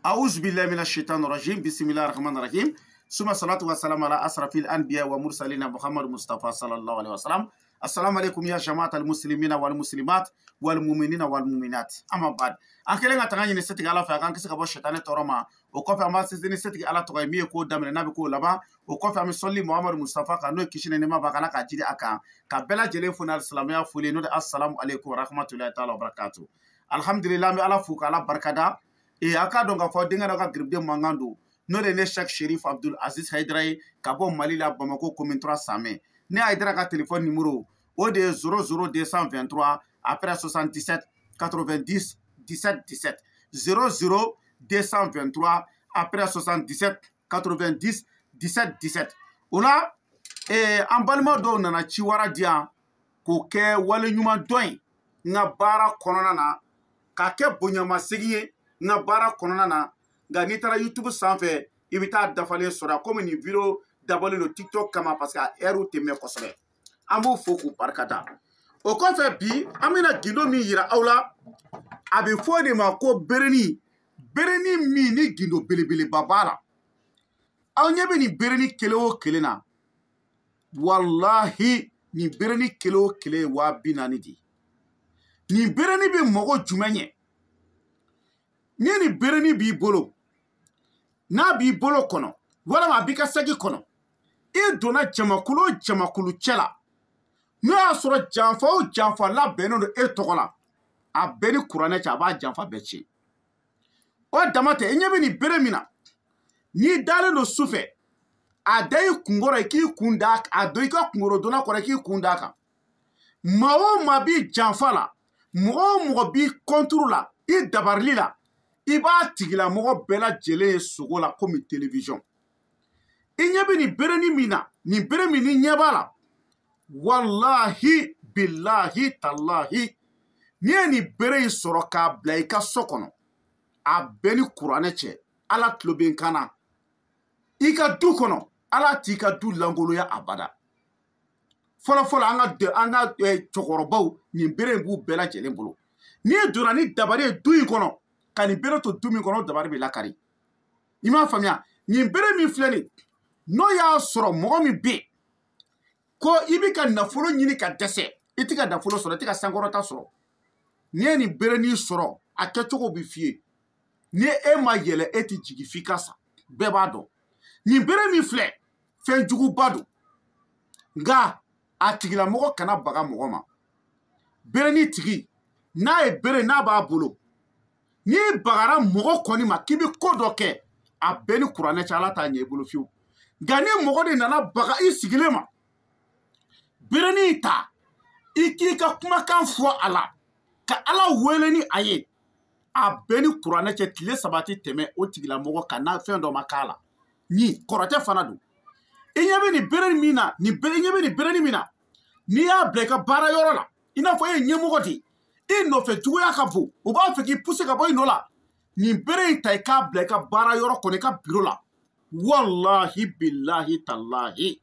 أعوذ بالله من الشيطان الرجيم بسم الله الرحمن الرحيم ثم الصلاة والسلام على أشرف الأنبياء ومرسلين محمد مصطفى صلى الله عليه وسلم. السلام عليكم يا جماعة المسلمين والمسلمات والمؤمنين والمؤمنات. أما بعد أكلنا تغني نستيق على فعان كسر كبر الشيطان تورما وكفى ما سيزني نستيق على تغيمية كود دم النبي كود لبا وكفى مسلم محمد مصطفى كانوا كيشين نما بعنا كجدي أكان كبلا جلين فنا السلامية فولي نود السلام عليكم ورحمة الله تعالى وبركاته. الحمد لله من الله فوق الله بركاته. Et aka donga fo dinga daga gribde mangando no de ne Cheikh Chérif Abdul Aziz Haïdaraye kabo Mali la Bamako commune 3 Samé ne Haïdara ka téléphone numéro o de 00223 après 77 90 17 17 00223 après 77 90 17 17 ola en balma do nana ci wara dia ko ke wala ñuma doy nga bara konona na ka ke bonyama segiye na bara konona na ga ni tara YouTube sanfɛ i bɛ taa dafalen sɔrɔ comme ni video dabɔlen don TikTok kama parce que a heure tɛ mɛn kosɛbɛ an b'o fo k'u barikada o kɔfɛ bi an bɛna gindo min yira aw la a bɛ fɔ de ma ko bereni min ni gindo belebeleba b'a la aw ɲɛ bɛ nin bereni kelen o kelen na wallahi nin bereni kelen o kelen ye 40,000 de nin bereni bɛ mɔgɔ jumɛn ɲɛ ni bereni b'i bolo n'a b'i bolo kɔnɔ walama a b'i ka sagi kɔnɔ i donna jamakulu o jamakulu cɛ la n'o y'a sɔrɔ janfa o janfa labɛnnen don e tɔgɔ la a bɛɛ ni kuranɛ cɛ a b'a janfa bɛɛ tiɲɛ o dama tɛ i ɲɛ bɛ nin bere min na n'i dalen don su fɛ a da i kunkɔrɔ i k'i kun da a dɔn i ka kunkɔrɔ donna kɔrɔ i k'i kun da kan maa o maa b'i janfa la mɔgɔ o mɔgɔ b'i kɔnturu la i dabarili la i b'a tigila mɔgɔ bɛɛ lajɛlen ye sogo la komi télévision i ɲɛ bɛ nin bereni min na nin bere min ni ɲɛ b'a la wallahi billahi tallahi n'i ye nin bere in sɔrɔ k'a bila i ka so kɔnɔ a bɛɛ ni kuranɛ cɛ ala tulo bɛ n kan na i ka du kɔnɔ ala t'i ka du langoloya abada fɔlɔfɔlɔ an ka cɛkɔrɔbaw nin bere in b'u bɛɛ lajɛlen bolo n'i donna ni dabari ye du in kɔnɔ ka nin bere to du min kɔnɔ dabari bɛ lakari i m'a faamuya nin bere min filɛ nin n'o y'a sɔrɔ mɔgɔ min bɛ yen ko i bɛ ka nafolo ɲini ka dɛsɛ i tɛ ka nafolo sɔrɔ i tɛ ka sankɔrɔta sɔrɔ n'i ye nin bere nin sɔrɔ a kɛcogo bɛ f'i ye ni e ma yɛlɛ e tɛ jigin f'i ka sa bɛɛ b'a dɔn nin bere min filɛ fɛn juguba don nka a tigilamɔgɔ kana baga mɔgɔ ma bere ni tigi n'a ye bere n'a b'a bolo n'i bagara mɔgɔ kɔni ma k'i bɛ ko dɔ kɛ a bɛɛ ni kuranɛ cɛ ala t'a ɲɛ i bolo fiyewu nka ni mɔgɔ de nana baga i sigilen ma bereni ta i k'i ka kumakan fɔ a la ka ala wele ni a ye a bɛɛ ni kuranɛ cɛ tile 3 tɛ tɛmɛ o tigilamɔgɔ ka na fɛn dɔ ma k'a la ni kɔrɔtɛ fana don i ɲɛ bɛ nin bereni min na i ɲɛ bɛ nin bereni min na n'i y'a bila i ka baara yɔrɔ la i n'a fɔ e ye ɲɛmɔgɔ de i nɔfɛ juguya ka bon u b'a fɛ k'i pousser ka bɔ i nɔ la nin bere in ta i k'a bila i ka baara yɔrɔ kɔnɔ i ka biro la wallahi billahi tallahi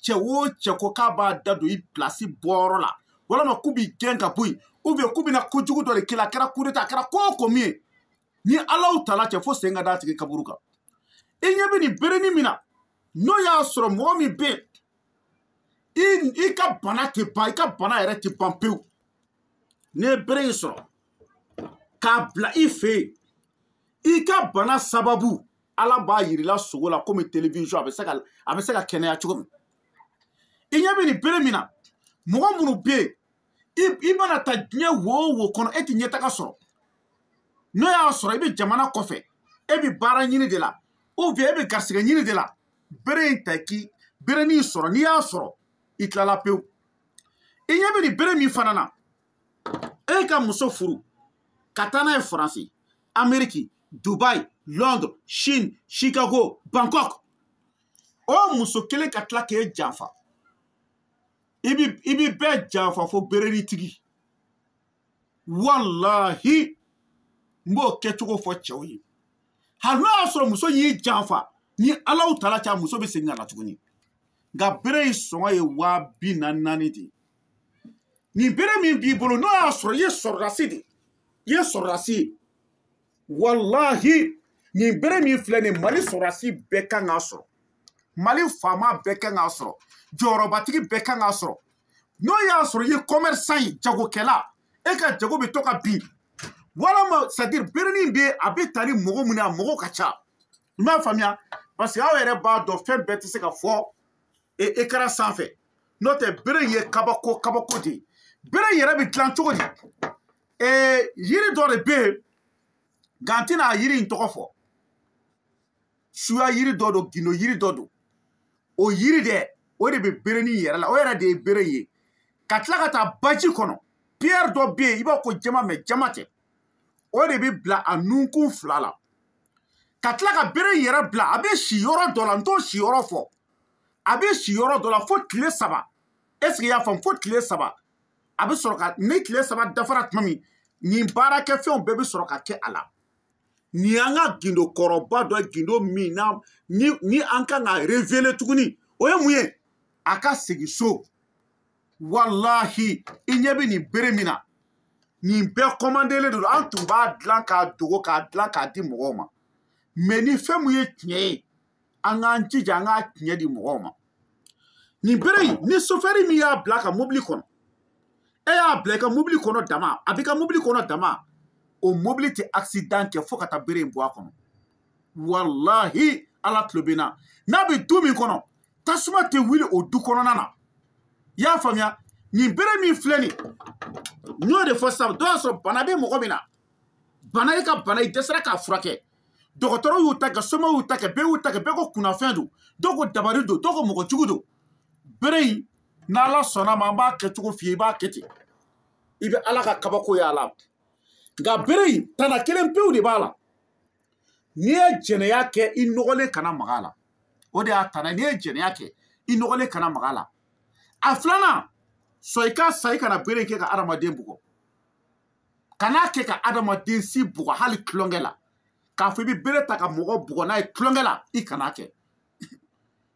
cɛ o cɛ ko k'a b'a da don i place bɔyɔrɔ la walama k'u b'i gɛn ka bɔ yen ou bien k'u bɛna kojugu dɔ de k'i la a kɛra coup d'état a kɛra ko o ko min ye ni alaw tala cɛ fo sen ka d'a tigi kaburu kan i ɲɛ bɛ nin bereni min na n'o y'a sɔrɔ mɔgɔ min bɛ yen i ka bana tɛ ban i ka bana yɛrɛ tɛ ban pewu n'i ye bere in sɔrɔ k'a bila i fɛ yen i ka bana sababu ala b'a yirila sogo la komi télévision a bɛ se ka kɛnɛya cogo min i ɲɛ bɛ nin bere min na mɔgɔ minnu bɛ yen i mana ta diɲɛ wo o wo kɔnɔ e tɛ ɲɛtaga sɔrɔ n'o y'a sɔrɔ i bɛ jamana kɔfɛ e bɛ baara ɲini de la ou bien e bɛ garisɛgɛ ɲini de la bere in ta bereni in sɔrɔ n'i y'a sɔrɔ i tilala pewu i ɲɛ bɛ nin bere min fana na e ka muso furu ka taa n'a ye faransi ameriki dubai londres chine chicago bangkok o muso kelen ka tila k'e janfa i bi bɛɛ janfa fo bereni tigi wallahi n b'o kɛcogo fɔ cɛw ye hali n'o y'a sɔrɔ muso y'i janfa ni alaw tala cɛ a muso bɛ segin ka na tuguni nka bere in sɔngɔ ye 40,000 de nin bere min b'i bolo n'o y'a sɔrɔ i ye sɔrɔdasi de i ye sɔrɔdasi ye wallahi ni bere mi filɛ ni Mali sɔrɔdasi bɛɛ kan k'a sɔrɔ Mali faama bɛɛ kan k'a sɔrɔ jɔyɔrɔbatigi bɛɛ kan k'a sɔrɔ n'o y'a sɔrɔ i ye commerçant ye jagokɛla e ka jago bɛ to ka bin walama c'est-à-dire berenin bɛ a bɛ ta ni mɔgɔ mun ye a mɔgɔ ka ca i m'a faamuya parce que aw yɛrɛ b'a dɔn fɛn bɛɛ tɛ se ka fɔ écran sanfɛ n'o tɛ bere ye kabako de ye bere yɛrɛ bɛ dilan cogo di yiri dɔ de bɛ yen nka n tɛna yiri in tɔgɔ fɔ suya yiri dɔ don gindo yiri dɔ don o yiri dɛ o de bɛ berenin yɛrɛ la o yɛrɛ de ye bere ye ka tila ka taa baji kɔnɔ pierre dɔ bɛ yen i b'a fɔ jama mɛ jama tɛ o de bɛ bila a nunkun fila la ka tila ka bere yɛrɛ bila a bɛ si yɔrɔ dɔ la n t'o si yɔrɔ fɔ a bɛ si yɔrɔ dɔ la fo tile 3 est ce que i y'a faamu fo tile 3 a bɛ sɔrɔ ka ni tile 3 dafara tuma min nin baarakɛfɛnw bɛɛ bɛ sɔrɔ ka kɛ a la nin y'an ka gindo kɔrɔba dɔ gindo min na ni an kan ka révéler tuguni o ye mun ye a ka segin so walahi i ɲɛ bɛ nin bere min na nin bɛɛ commandelen don an tun b'a dilan k'a dogo k'a dilan k'a di mɔgɔw ma mais ni fɛn mun ye tiɲɛ ye an k'an jija an k'a tiɲɛ di mɔgɔw ma nin bere in ni sofɛri min y'a bila ka mobili kɔnɔ e y'a bila i ka mobili kɔnɔ dama a b'i ka mobili kɔnɔ dama o mobili tɛ accident kɛ fo ka taa bere in bɔ a kɔnɔ walahi ala tulo bɛ n na n'a bɛ du min kɔnɔ tasuma tɛ wuli o du kɔnɔna na i y'a faamuya nin bere min filɛ nin n y'o de fɔ sisan dɔw y'a sɔrɔ bana bɛ mɔgɔ min na bana i ka bana i dɛsɛra k'a furakɛ dɔgɔtɔrɔ y'u ta kɛ somɔgɔw y'u ta kɛ bɛɛ y'u ta kɛ bɛɛ ko kunnafɛn don dɔw ko dabali don dɔw ko mɔgɔ jugu don bere in n'ala sɔnna ma an b'a kɛcogo f'i ye i b'a kɛ ten i bɛ ala ka kabako y'a la nka bere in tana kelen pewu de b'a la n'i ye jɛnɛya kɛ i nɔgɔlen kana maga a la o de y'a tana n'i ye jɛnɛya kɛ i nɔgɔlen kana maga a la a filanan sɔn i ka sa i kana bere in kɛ ka adamaden bugɔ kan'a kɛ ka adamaden si bugɔ hali tulonkɛ la k'a fɔ i bɛ bere ta ka mɔgɔ bugɔ n'a ye tulonkɛ la i kan'a kɛ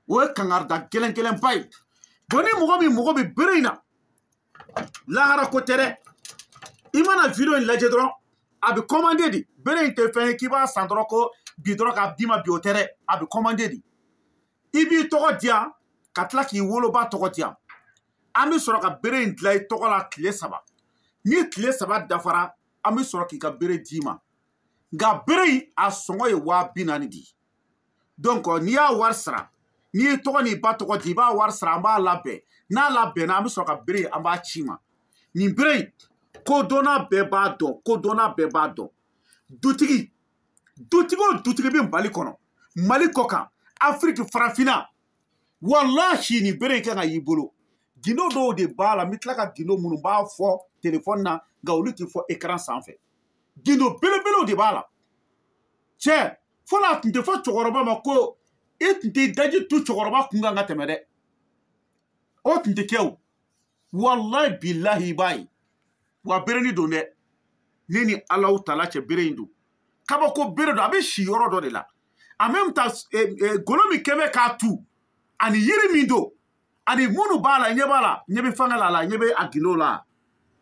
o ye kangarida gɛlɛn-gɛlɛnba ye bon ni mɔgɔ min mɔgɔ bɛ bere in na lahara ko tɛ dɛ i mana video in lajɛ dɔrɔn a bɛ commandé di bere in tɛ fɛn ye k'i b'a san dɔrɔn ko bi dɔrɔn k'a d'i ma bi o tɛ dɛ a bɛ commandé di i b'i tɔgɔ di yan ka tila k'i woloba tɔgɔ di yan an bɛ sɔrɔ ka bere in dilan i tɔgɔ la tile 3 ni tile 3 dafara an bɛ sɔrɔ k'i ka bere d'i ma nka bere in a sɔngɔ ye 40,000 di donc n'i y'a wari sara n'i y'i tɔgɔ n'i ba tɔgɔ di i b'a wari sara an b'a labɛn n'a labɛnna an bɛ sɔrɔ ka bere in an b'a ci ma nin bere in kodɔnna bɛɛ b'a dɔn kodɔnna bɛɛ b'a dɔn dutigi o dutigi bɛ Mali kɔnɔ Mali kɔ kan Afiriki farafinna walahi nin bere in kan ka y'i bolo gindo dɔw de b'a la n bɛ tila ka gindo minnu b'a fɔ telefɔni na nka olu tɛ fɔ écran sanfɛ gindo belebelew de b'a la cɛ fɔlɔ a tun tɛ fɔ cɛkɔrɔba ma ko e tun tɛ daji tu cɛkɔrɔba kun kan ka tɛmɛ dɛ o tun tɛ kɛ o walahi bilahi i b'a ye wa berenin don dɛ ne ni Alahu Taala cɛ bere in don kabako bere don a bɛ si yɔrɔ dɔ de la en même temps golo min kɛ bɛ k'a tu ani yiri min don ani minnu b'a la ɲɛ b'a la ɲɛ bɛ fanga la ɲɛ bɛ a gindo la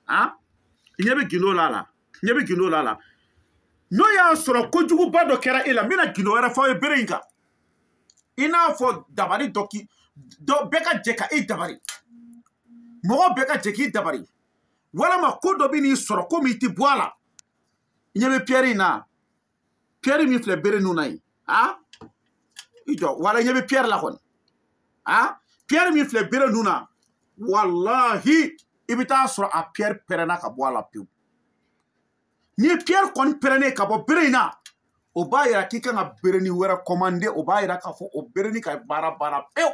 han ɲɛ bɛ gindo la ɲɛ bɛ gindo la n'o y'a sɔrɔ kojuguba dɔ kɛra e la n bɛna gindo wɛrɛ fɔ aw ye bere in kan i n'a fɔ dabali dɔ bɛɛ ka jɛ ka i dabari mɔgɔ bɛɛ ka jɛ k'i dabari walama ko dɔ bɛ n'i sɔrɔ ko min i tɛ bɔ a la ɲɛ bɛ Pierre in na Pierre min filɛ bere ninnu na yen han i jɔ wala ɲɛ bɛ Pierre la kɔni han Pierre min filɛ bere ninnu na walahi i bɛ taa sɔrɔ a Pierre pɛrɛnna ka bɔ a la pewu ni Pierre kɔni pɛrɛnnen ka bɔ bere in na o b'a yira k'i kan ka berenin wɛrɛ commandé o b'a yira k'a fɔ o berenin ka baara banna pewu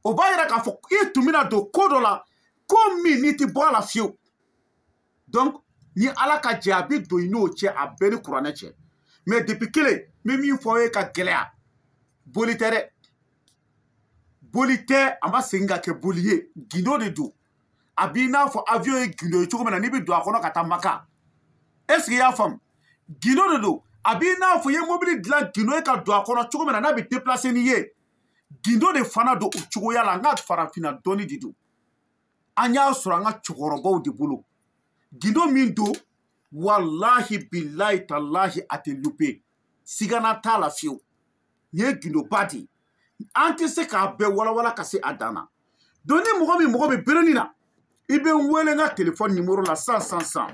o b'a yira k'a fɔ i tun bɛna don ko dɔ la ko min n'i tɛ bɔ a la fiyewu donc ni ala ka jɛ a bɛ don i n'o cɛ a bɛɛ ni kuranɛ cɛ mais depuis kelen n bɛ min fɔ aw ye ka gɛlɛya boli tɛ dɛ boli tɛ a ma segin ka kɛ boli ye gindo de don a b'i n'a fɔ avion ye gindo ye cogo min na n'i bɛ don a kɔnɔ ka taa Maka est ce que i y'a faamu gindo de don a b'i n'a fɔ i ye mobili dilan gindo ye ka don a kɔnɔ cogo min na n'a bɛ déplacer n'i ye gindo de fana don o cogoya la n ka farafinna dɔnni de don an y'a sɔrɔ an ka cɛkɔrɔbaw de bolo gindo min don walahi bilahi talahi a tɛ loupé sigana t'a la fiyewu nin ye gindoba de ye an tɛ se k'a bɛɛ walawala ka se a dan na donc ni mɔgɔ min mago bɛ bereni na i bɛ n wele n ka téléphone numéro la sisan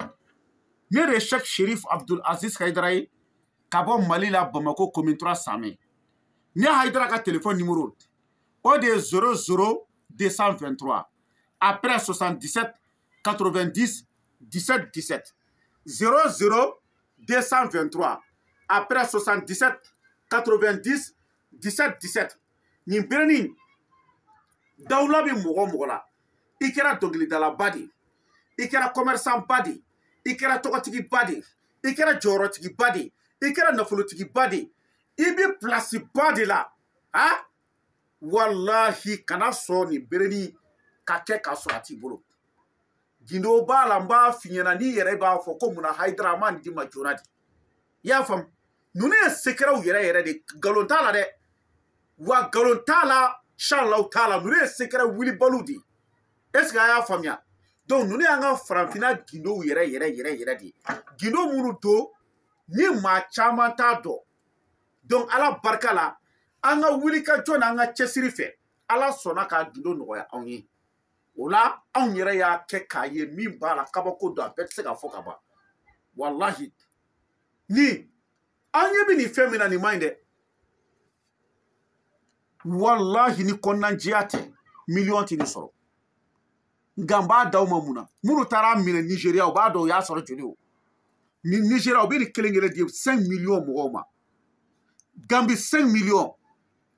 ne de ye Cheikh Cherif Abdul Aziz Haidara ye ka bɔ Mali la Bamako commune 3 Samɛ ne Haidara ka téléphone numéro o de ye 00 223 après 77 90 17 17 00 223 après 77 90 17 17 nin bereni dawula bɛ mɔgɔ mɔgɔ la i kɛra dɔnkilidalaba de i kɛra commerçant ba de i kɛra tɔgɔtigiba de i kɛra jɔyɔrɔtigiba de i kɛra nafolotigiba de i bɛ place ba de la wallahi kana sɔn nin bereni ka kɛ k'a sɔrɔ a t'i bolo gindo b'a la n b'a f'i ɲɛna n'i yɛrɛ b'a fɔ ko munna Haidara a ma nin di ma joona de i y'a faamu ninnu ye secrets yɛrɛ de nkalon t'a la dɛ wa nkalon t'a la inshallah t'a la ninnu ye secret wilibaliw de est ce que a y'a faamuya donc ninnu y'an ka farafinna gindow yɛrɛ de gindo minnu to ni maa caman t'a dɔn donc ala barika la an ka wuli ka jɔ n'an ka cɛsiri fɛ ala sɔnna k'a gindo nɔgɔya anw ye o la anw yɛrɛ y'a kɛ k'a ye min b'a la kabako don a bɛɛ tɛ se ka fɔ ka ban wallahi ni an ɲɛ bɛ nin fɛn min na nin man ɲi dɛ wallahi ni kɔnɔnajɛya tɛ miliyɔn tɛ nin sɔrɔ nka n b'a d'aw ma mun na minnu taara minɛ Nigéria u b'a dɔn u y'a sɔrɔ joli o ni Nigéria u bɛ nin kelen kelen di 5 miliyɔn mɔgɔw ma Gambie 5 miliyɔn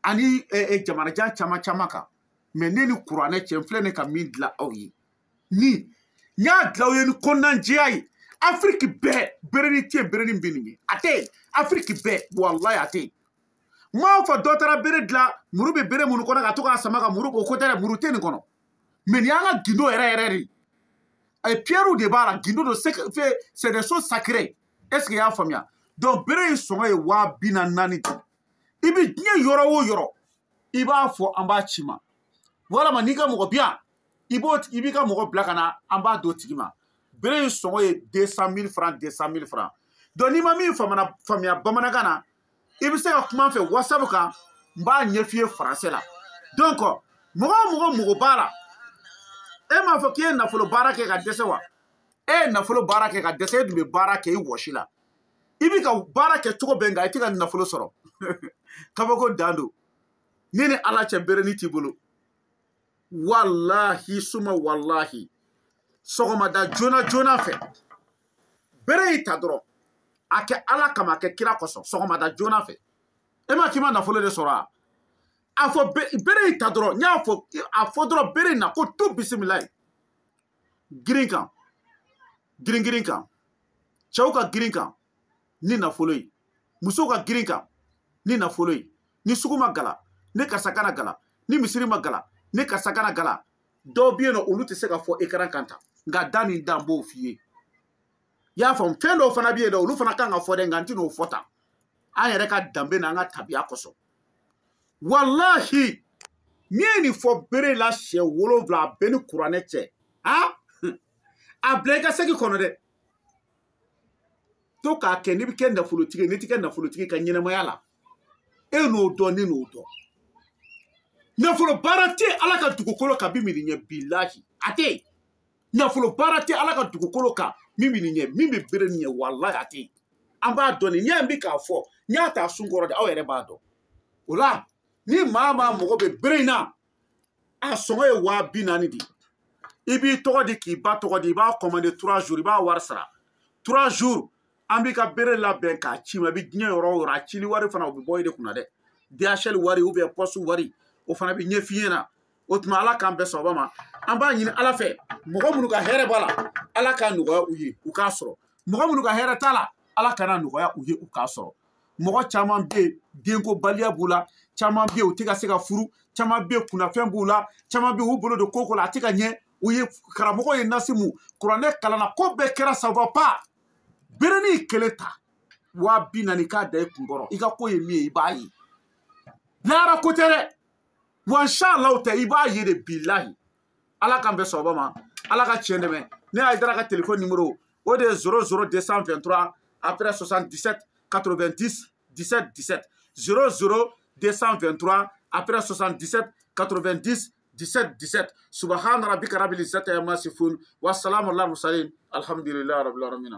ani jamanajan caman kan mais ne ni kuranɛ cɛ n filɛ ne ka min dilan aw ye ni n y'a dilan aw ye ni kɔnɔnajɛya ye Afrique bɛɛ bereni tɛ yen bereni bɛ nin ye a tɛ yen Afrique bɛɛ wallahi a tɛ yen n m'a fɔ dɔ taara bere dilan muru bɛ bere minnu kɔnɔ ka to k'a sama ka muru o ko tɛ dɛ muru tɛ nin kɔnɔ mais nin y'an ka gindo yɛrɛ de a ye pierrew de b'a la gindo don c'est des choses sacrées est ce que i y'a faamuya donc bere in sɔngɔ ye 240 de i bɛ diɲɛ yɔrɔ o yɔrɔ i b'a fɔ an b'a ci ma walama n'i ka mɔgɔ bi yan i b'i ka mɔgɔ bila ka na an b'a d'o tigi ma bere in sɔngɔ ye 200 000 francs 200 000 francs donc n'i ma min faamuya bamanankan na i bɛ se ka kuma n fɛ WhatsApp kan n b'a ɲɛf'i ye français la donc mɔgɔ b'a la e m'a fɔ k'i ye nafolo baara kɛ ka dɛsɛ wa e ye nafolo baara kɛ ka dɛsɛ e dun bɛ baara kɛ i wɔsi la i bɛ ka baara kɛ cogo bɛɛ nka i tɛ ka nafolo sɔrɔ kabako dan don ni ni ala cɛ bereni t'i bolo wallahi suma wallahi sɔgɔmada joona fɛ bere y'i ta dɔrɔn a kɛ ala kama a kɛ kira kosɔn sɔgɔmada joona fɛ e ma k'i ma nafolo de sɔrɔ a fɔ bere y'i ta dɔrɔn n y'a fɔ a fɔ dɔrɔn bere in na ko to bisimilayi girin kan girin kan cɛw ka girin kan ni nafolo ye musow ka girin kan ni nafolo ye ni sugu ma gala ni karisa kana gala ni misiri ma gala ni karisa kana gala dɔw bɛ yen nɔ olu tɛ se ka fɔ écran kan tan nka da ni da n b'o f'i ye i y'a faamu fɛn dɔw fana bɛ yen nɔ olu fana kan ka fɔ dɛ nka n tɛ n'o fɔ tan an yɛrɛ ka danbe n'an ka tabiya kosɔn wallahi n'i ye nin fɔ bere la siɲɛ 7 a bɛɛ ni kuranɛ cɛ a bila i ka segi kɔnɔ dɛ to k'a kɛ n'i bɛ kɛ nafolotigi ye n'i tɛ kɛ nafolotigi ka ɲɛnɛmaya la e n'o dɔn ne n'o dɔn nafolo baara tɛ ala ka dugukolo kan min bɛ nin ɲɛ bilahi a tɛ yen nafolo baara tɛ ala ka dugukolo kan min bɛ nin ɲɛ min bɛ bere nin ɲɛ wallahi a tɛ yen an b'a dɔn nin n'i y'a bɛ k'a fɔ n y'a ta sun kɔrɔ de aw yɛrɛ b'a dɔn o la ni maa mago bɛ bere in na a sɔngɔ ye 240 de i b'i tɔgɔ di k'i ba tɔgɔ di i b'a commandé 3 jours i b'a wari sara 3 jours an b'i ka bere labɛn k'a ci ma i bɛ diɲɛ yɔrɔ o yɔrɔ a cili wari fana o bɛ bɔ i de kunna dɛ DHL wari ou bien poste wari o fana bɛ ɲɛf'i ɲɛna o tuma ala k'an bɛɛ sɔrɔ ma an b'a ɲini ala fɛ mɔgɔ minnu ka hɛrɛ b'a la ala k'a nɔgɔya u ye u k'a sɔrɔ mɔgɔ minnu ka hɛrɛ t'a la ala kana nɔgɔya u ye u k'a sɔrɔ mɔgɔ caman bɛ yen denko baliya b'u la caman bɛ yen u tɛ ka se ka furu caman bɛ yen kunnafɛn b'u la caman bɛ yen u bolo don ko la a tɛ ka ɲɛ u ye karamɔgɔ ye nasimu kuranɛ kalanna ko bɛɛ kɛra ça va pas bereni kelen ta 240 k'a da i kun kɔrɔ i ka ko ye min ye i b'a ye lahara ko tɛ dɛ wa inshallah tɛ i b'a ye de bilahi ala k'an bɛɛ sɔrɔ ma ala ka tiɲɛ dɛmɛ ne y'a dara ka téléphone numéro o de ye 00223 après 77 90 17 17 00 223 après 77 90 17 17. Subhana rabbika rabbil izzati amma yasifun wa salamun alal mursalin alhamdulillahi rabbil alamin.